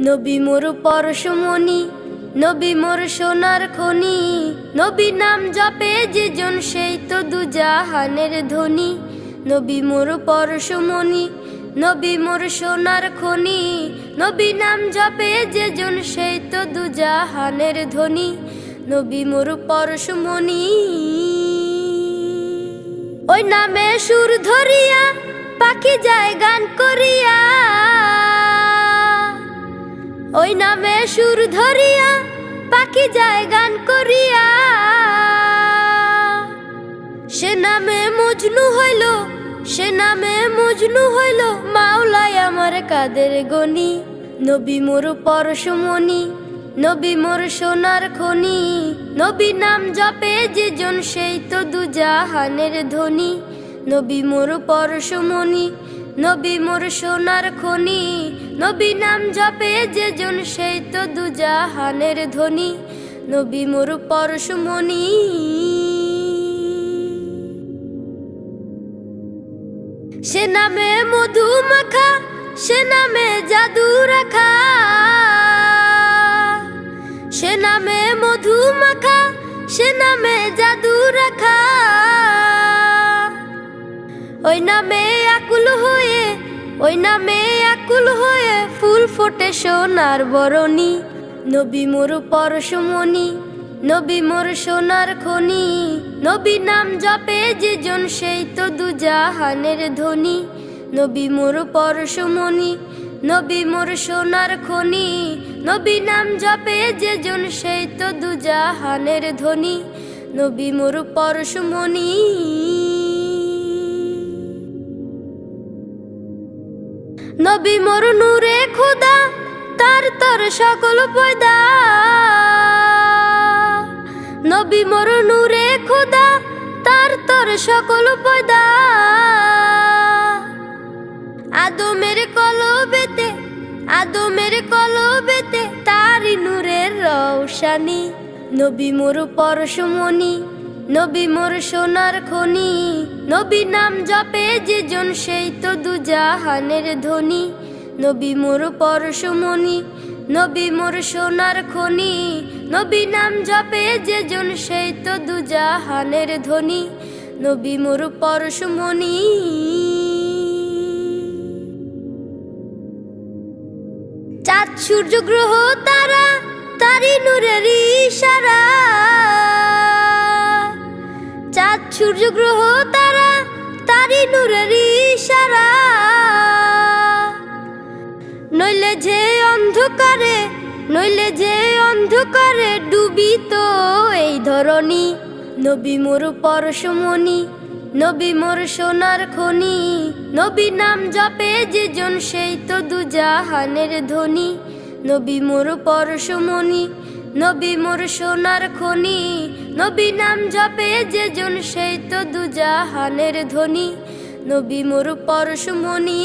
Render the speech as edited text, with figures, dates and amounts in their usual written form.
নবী মোর পরশমণি, নবী মোর সোনার খনি। নবী নাম জপে যেজন সেই তো দুজাহানের ধনী। নবী মোর পরশমণি, নবী মোর সোনার খনি। নবী নাম জপে যেজন সেই তো দুজাহানের ধনী। নবী মোর পরশমণি। ওই নামে সুর ধরিয়া পাখি যায় গান করিয়া। ওই নামে সুর ধরিয়া পাখি যায় গান করিয়া। সে নামে মজনু হইল, সে নামে মজনু হইল মাওলাই আমার কাদের গনি। নবী মোর পরশমণি, নবী মোর সোনার খনি। নবী নাম জপে যেজন সেই তো দুজাহানের ধনী। নবী মোর পরশমণি, নবী মোর সোনার খনি। নবী নাম জপে যেজন সেই তো দুজাহানের ধনী। নবী মোর পরশমণি। সে নামে মধু মাখা, সে নামে জাদু রাখা। সে নামে মধু মাখা, সে নামে জাদু রাখা। ওই নামে আকুল হয়ে, ওই নামে আকুল হয়ে ফুল ফোটে সোনার বরণী। নবী মোর পরশমণি, নবী মোর সোনার খনি। নবী নাম জপে যেজন সেই তো দুজাহানের ধনী। নবী মোর পরশমণি, নবী মোর সোনার খনি। নবী নাম জপে যেজন সেই তো দুজাহানের ধনী। নবী মোর পরশমণি। নবী মোর নূরে খোদা, তার তর সকল পয়দা। নবী মোর নূরে খোদা, তার তর সকল পয়দা। আদমের কলবেতে, আদমের কলবেতে তারি নূরের রৌশানি। নবী মোর পরশমণি, নবী মোর সোনার খনি। নবী নাম জপে যেজন সেই তো দুজাহানের ধনী। নবী মোর পরশমণি, নবী মোর সোনার খনি। নবী নাম জপে যেজন সেই তো দুজাহানের ধনী। নবী মোর পরশমণি। চাঁদ সূর্য গ্রহ তারা তারি নূরের ইশারা। চাঁদ সূর্য গ্রহ তারা তারি নূরের ইশারা। নইলে যে অন্ধকারে, নইলে যে অন্ধকারে ডুবিত এই ধরণী। নবী মোর পরশমণি, নবী মোর সোনার খনি। নবী নাম জপে যেজন সেই তো দুজাহানের ধনী। নবী মোর পরশমণি, নবী মোর সোনার খনি। নবী নাম জপে যেজন সেই তো দুজাহানের ধনী। নবী মোর পরশমণি।